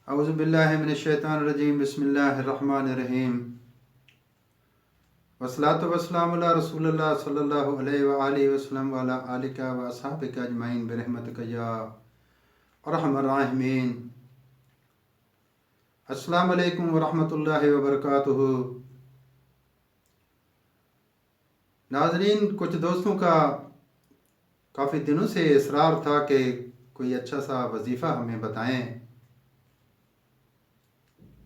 اعوذ باللہ من الشیطان الرجیم بسم اللہ الرحمن الرحیم والصلاۃ والسلام علی رسول اللہ صلی اللہ علیہ وآلہ وسلم وعلی آلک و اصحابک اجمعین برحمتک یا ارحم الراحمین۔ السلام علیکم ورحمۃ اللہ وبرکاتہ۔ ناظرین، کچھ دوستوں کا کافی دنوں سے اصرار تھا کہ کوئی اچھا سا وظیفہ ہمیں بتائیں،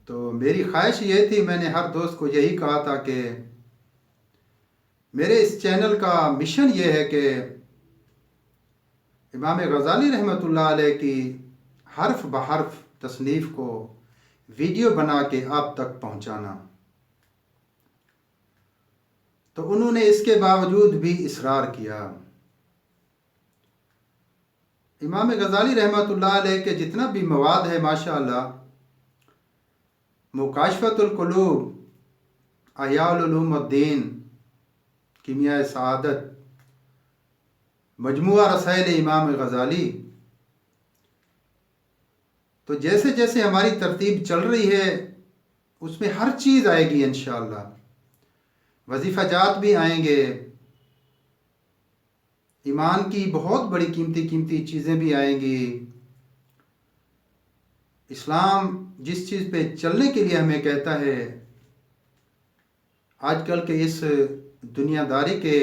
تو میری خواہش یہ تھی، میں نے ہر دوست کو یہی کہا تھا کہ میرے اس چینل کا مشن یہ ہے کہ امام غزالی رحمۃ اللہ علیہ کی حرف بحرف تصنیف کو ویڈیو بنا کے آپ تک پہنچانا۔ تو انہوں نے اس کے باوجود بھی اصرار کیا۔ امام غزالی رحمۃ اللہ علیہ کے جتنا بھی مواد ہے ماشاءاللہ، مکاشفۃ القلوب، احیاء العلوم الدین، کیمیائے سعادت، مجموعہ رسائل امام غزالی، تو جیسے جیسے ہماری ترتیب چل رہی ہے اس میں ہر چیز آئے گی انشاءاللہ۔ وظیفہ جات بھی آئیں گے، ایمان کی بہت بڑی قیمتی چیزیں بھی آئیں گی۔ اسلام جس چیز پہ چلنے کے لیے ہمیں کہتا ہے، آج کل کے اس دنیا داری کے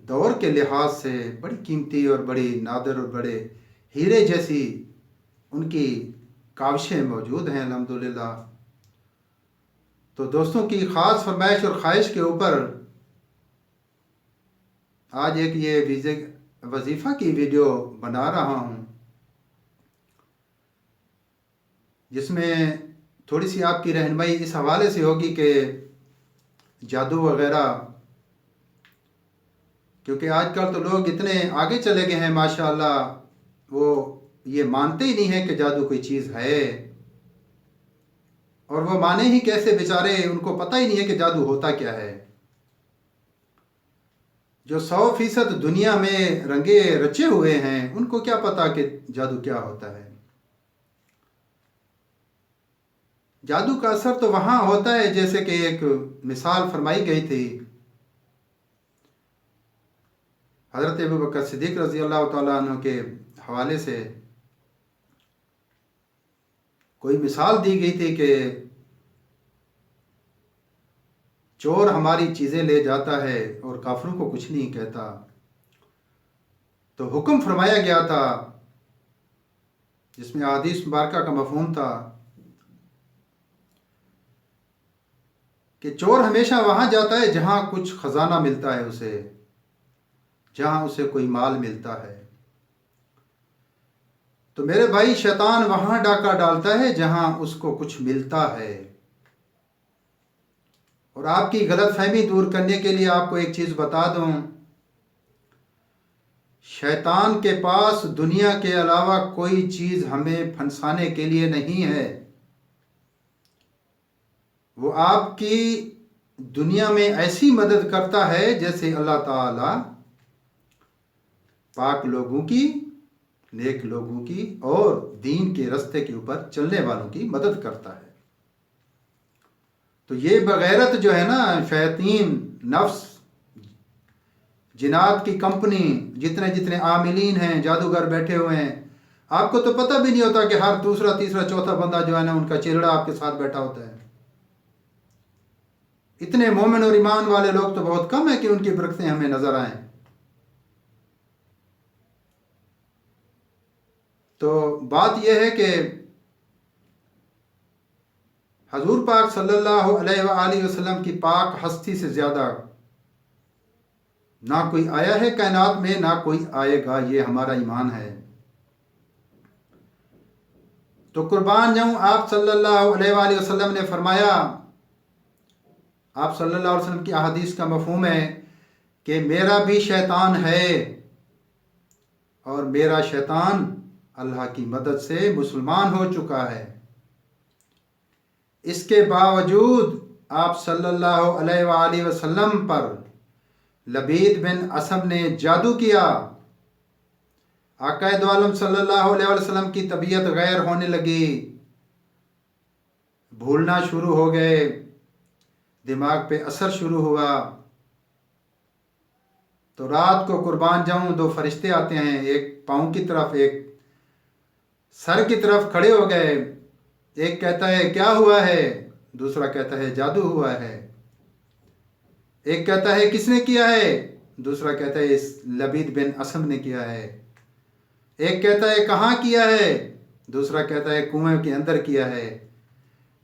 دور کے لحاظ سے بڑی قیمتی اور بڑی نادر اور بڑے ہیرے جیسی ان کی کاوشیں موجود ہیں الحمدللہ۔ تو دوستوں کی خاص فرمائش اور خواہش کے اوپر آج ایک یہ وظیفہ کی ویڈیو بنا رہا ہوں، جس میں تھوڑی سی آپ کی رہنمائی اس حوالے سے ہوگی کہ جادو وغیرہ، کیونکہ آج کل تو لوگ اتنے آگے چلے گئے ہیں ماشاءاللہ، وہ یہ مانتے ہی نہیں ہیں کہ جادو کوئی چیز ہے، اور وہ مانے ہی کیسے بیچارے، ان کو پتہ ہی نہیں ہے کہ جادو ہوتا کیا ہے۔ جو 100% دنیا میں رنگے رچے ہوئے ہیں ان کو کیا پتا کہ جادو کیا ہوتا ہے۔ جادو کا اثر تو وہاں ہوتا ہے، جیسے کہ ایک مثال فرمائی گئی تھی حضرت ابوبکر صدیق رضی اللہ تعالیٰ عنہ کے حوالے سے، کوئی مثال دی گئی تھی کہ چور ہماری چیزیں لے جاتا ہے اور کافروں کو کچھ نہیں کہتا، تو حکم فرمایا گیا تھا جس میں احادیث مبارکہ کا مفہوم تھا کہ چور ہمیشہ وہاں جاتا ہے جہاں کچھ خزانہ ملتا ہے اسے، جہاں اسے کوئی مال ملتا ہے۔ تو میرے بھائی، شیطان وہاں ڈاکہ ڈالتا ہے جہاں اس کو کچھ ملتا ہے۔ اور آپ کی غلط فہمی دور کرنے کے لیے آپ کو ایک چیز بتا دوں، شیطان کے پاس دنیا کے علاوہ کوئی چیز ہمیں پھنسانے کے لیے نہیں ہے۔ وہ آپ کی دنیا میں ایسی مدد کرتا ہے جیسے اللہ تعالی پاک لوگوں کی، نیک لوگوں کی اور دین کے رستے کے اوپر چلنے والوں کی مدد کرتا ہے۔ تو یہ بغیرت جو ہے نا، شیاطین، نفس، جنات کی کمپنی، جتنے عاملین ہیں، جادوگر بیٹھے ہوئے ہیں، آپ کو تو پتہ بھی نہیں ہوتا کہ ہر دوسرا تیسرا چوتھا بندہ جو ہے نا ان کا چہرہ آپ کے ساتھ بیٹھا ہوتا ہے۔ اتنے مومن اور ایمان والے لوگ تو بہت کم ہیں کہ ان کی برکتیں ہمیں نظر آئیں۔ تو بات یہ ہے کہ حضور پاک صلی اللہ علیہ وآلہ وسلم کی پاک ہستی سے زیادہ نہ کوئی آیا ہے کائنات میں، نہ کوئی آئے گا، یہ ہمارا ایمان ہے۔ تو قربان جاؤں، آپ صلی اللہ علیہ وآلہ وسلم نے فرمایا، آپ صلی اللہ علیہ وسلم کی احادیث کا مفہوم ہے کہ میرا بھی شیطان ہے اور میرا شیطان اللہ کی مدد سے مسلمان ہو چکا ہے۔ اس کے باوجود آپ صلی اللہ علیہ وآلہ وسلم پر لبید بن اسم نے جادو کیا، آقا دو عالم صلی اللہ علیہ وسلم کی طبیعت غیر ہونے لگی، بھولنا شروع ہو گئے، دماغ پہ اثر شروع ہوا۔ تو رات کو قربان جاؤں 2 فرشتے آتے ہیں، ایک پاؤں کی طرف ایک سر کی طرف کھڑے ہو گئے۔ ایک کہتا ہے کیا ہوا ہے، دوسرا کہتا ہے جادو ہوا ہے۔ ایک کہتا ہے کس نے کیا ہے، دوسرا کہتا ہے اس لبید بن اسم نے کیا ہے۔ ایک کہتا ہے کہاں کیا ہے، دوسرا کہتا ہے کنویں کے اندر کیا ہے۔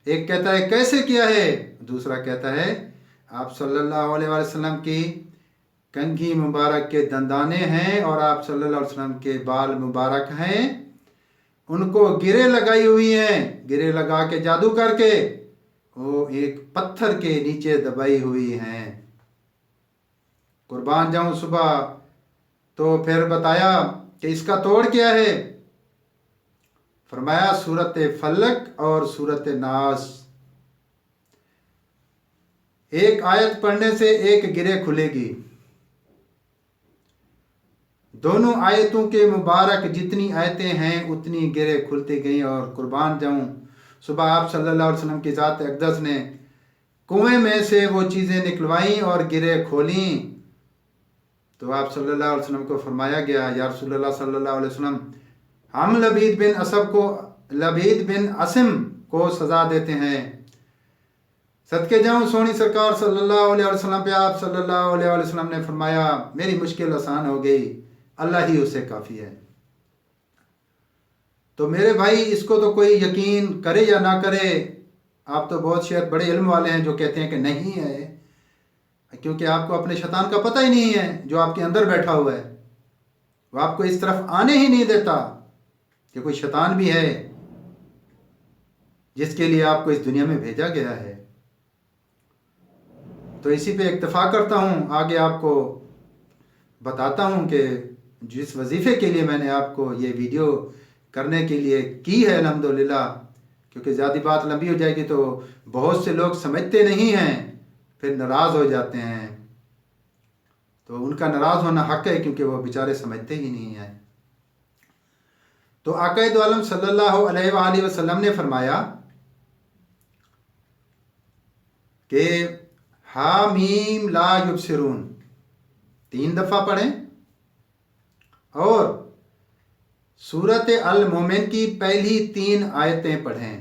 ایک کہتا ہے کیسے کیا ہے، دوسرا کہتا ہے آپ صلی اللہ علیہ وسلم کی کنگھی مبارک کے دندانے ہیں اور آپ صلی اللہ علیہ وسلم کے بال مبارک ہیں، ان کو گرے لگائی ہوئی ہیں، گرے لگا کے جادو کر کے وہ ایک پتھر کے نیچے دبائی ہوئی ہیں۔ قربان جاؤں صبح تو پھر بتایا کہ اس کا توڑ کیا ہے، فرمایا سورت فلق اور سورت ناس، ایک آیت پڑھنے سے ایک گرے کھلے گی۔ دونوں آیتوں کے مبارک جتنی آیتیں ہیں اتنی گرے کھلتی گئیں، اور قربان جاؤں صبح آپ صلی اللہ علیہ وسلم کی ذات اقدس نے کنویں میں سے وہ چیزیں نکلوائیں اور گرے کھولیں۔ تو آپ صلی اللہ علیہ وسلم کو فرمایا گیا یا رسول اللہ صلی اللہ علیہ وسلم، ہم لبید بن اسم کو سزا دیتے ہیں۔ صدقے جاؤں سونی سرکار صلی اللہ علیہ وسلم پہ آپ صلی اللہ علیہ وسلم نے فرمایا میری مشکل آسان ہو گئی، اللہ ہی اسے کافی ہے۔ تو میرے بھائی اس کو تو کوئی یقین کرے یا نہ کرے، آپ تو بہت شاید بڑے علم والے ہیں جو کہتے ہیں کہ نہیں ہے، کیونکہ آپ کو اپنے شیطان کا پتہ ہی نہیں ہے جو آپ کے اندر بیٹھا ہوا ہے، وہ آپ کو اس طرف آنے ہی نہیں دیتا کہ کوئی شیطان بھی ہے جس کے لیے آپ کو اس دنیا میں بھیجا گیا ہے۔ تو اسی پہ اکتفا کرتا ہوں، آگے آپ کو بتاتا ہوں کہ جس وظیفے کے لیے میں نے آپ کو یہ ویڈیو کرنے کے لیے کی ہے الحمدللہ، کیونکہ زیادہ بات لمبی ہو جائے گی تو بہت سے لوگ سمجھتے نہیں ہیں، پھر ناراض ہو جاتے ہیں، تو ان کا ناراض ہونا حق ہے کیونکہ وہ بیچارے سمجھتے ہی نہیں ہیں۔ تو آقا دو عالم صلی اللہ علیہ وآلہ وسلم نے فرمایا کہ حامیم لا یبصرون 3 دفعہ پڑھیں، اور سورت المومن کی پہلی 3 آیتیں پڑھیں۔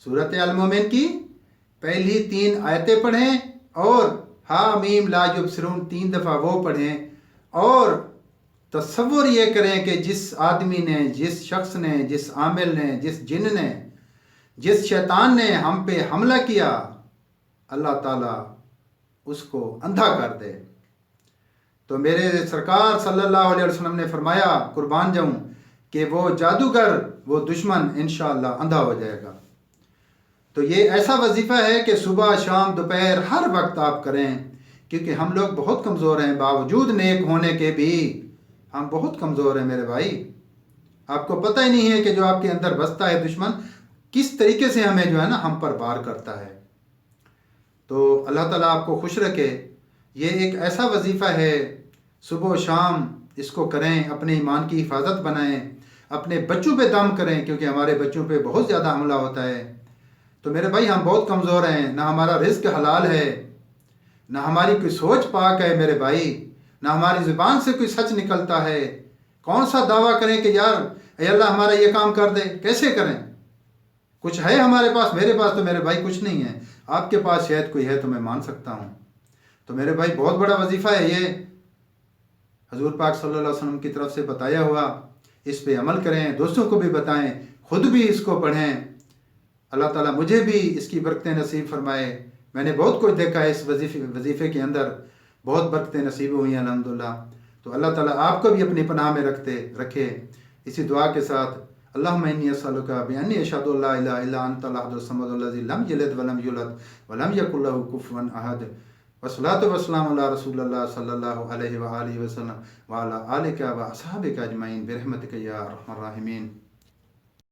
سورت المومن کی پہلی 3 آیتیں پڑھیں اور حامیم لا یبصرون 3 دفعہ وہ پڑھیں، اور تصور یہ کریں کہ جس آدمی نے، جس شخص نے، جس عامل نے، جس جن نے، جس شیطان نے ہم پہ حملہ کیا، اللہ تعالیٰ اس کو اندھا کر دے۔ تو میرے سرکار صلی اللہ علیہ وسلم نے فرمایا قربان جاؤں کہ وہ جادوگر، وہ دشمن انشاءاللہ اندھا ہو جائے گا۔ تو یہ ایسا وظیفہ ہے کہ صبح شام دوپہر ہر وقت آپ کریں، کیونکہ ہم لوگ بہت کمزور ہیں، باوجود نیک ہونے کے بھی ہم بہت کمزور ہیں میرے بھائی۔ آپ کو پتہ ہی نہیں ہے کہ جو آپ کے اندر بستا ہے دشمن کس طریقے سے ہمیں جو ہے نا ہم پر وار کرتا ہے۔ تو اللہ تعالیٰ آپ کو خوش رکھے۔ یہ ایک ایسا وظیفہ ہے، صبح و شام اس کو کریں، اپنے ایمان کی حفاظت بنائیں، اپنے بچوں پہ دم کریں، کیونکہ ہمارے بچوں پہ بہت زیادہ حملہ ہوتا ہے۔ تو میرے بھائی ہم بہت کمزور ہیں، نہ ہمارا رزق حلال ہے، نہ ہماری کوئی سوچ پاک ہے میرے بھائی، نہ ہماری زبان سے کوئی سچ نکلتا ہے۔ کون سا دعویٰ کریں کہ یار اے اللہ ہمارا یہ کام کر دے، کیسے کریں؟ کچھ ہے ہمارے پاس؟ میرے پاس تو میرے بھائی کچھ نہیں ہے، آپ کے پاس شاید کوئی ہے تو میں مان سکتا ہوں۔ تو میرے بھائی بہت بڑا وظیفہ ہے یہ، حضور پاک صلی اللہ علیہ وسلم کی طرف سے بتایا ہوا، اس پہ عمل کریں، دوستوں کو بھی بتائیں، خود بھی اس کو پڑھیں۔ اللہ تعالیٰ مجھے بھی اس کی برکتیں نصیب فرمائے۔ میں نے بہت کچھ دیکھا ہے اس وظیفے کے اندر، بہت برکتیں نصیب ہوئی ہیں الحمدللہ۔ تو اللہ تعالیٰ آپ کو بھی اپنی پناہ میں رکھے۔ اسی دعا کے ساتھ اللہم انی اسألک بانی اشہد ان لا الہ الا انت الاحد الصمد الذی لم یلد ولم یولد ولم یکن لہ کفوا احد، والصلاۃ والسلام علی رسول اللہ صلی اللہ علیہ وآلہ وسلم وعلی آلہ و اصحابہ اجمعین برحمتک یا ارحم الراحمین۔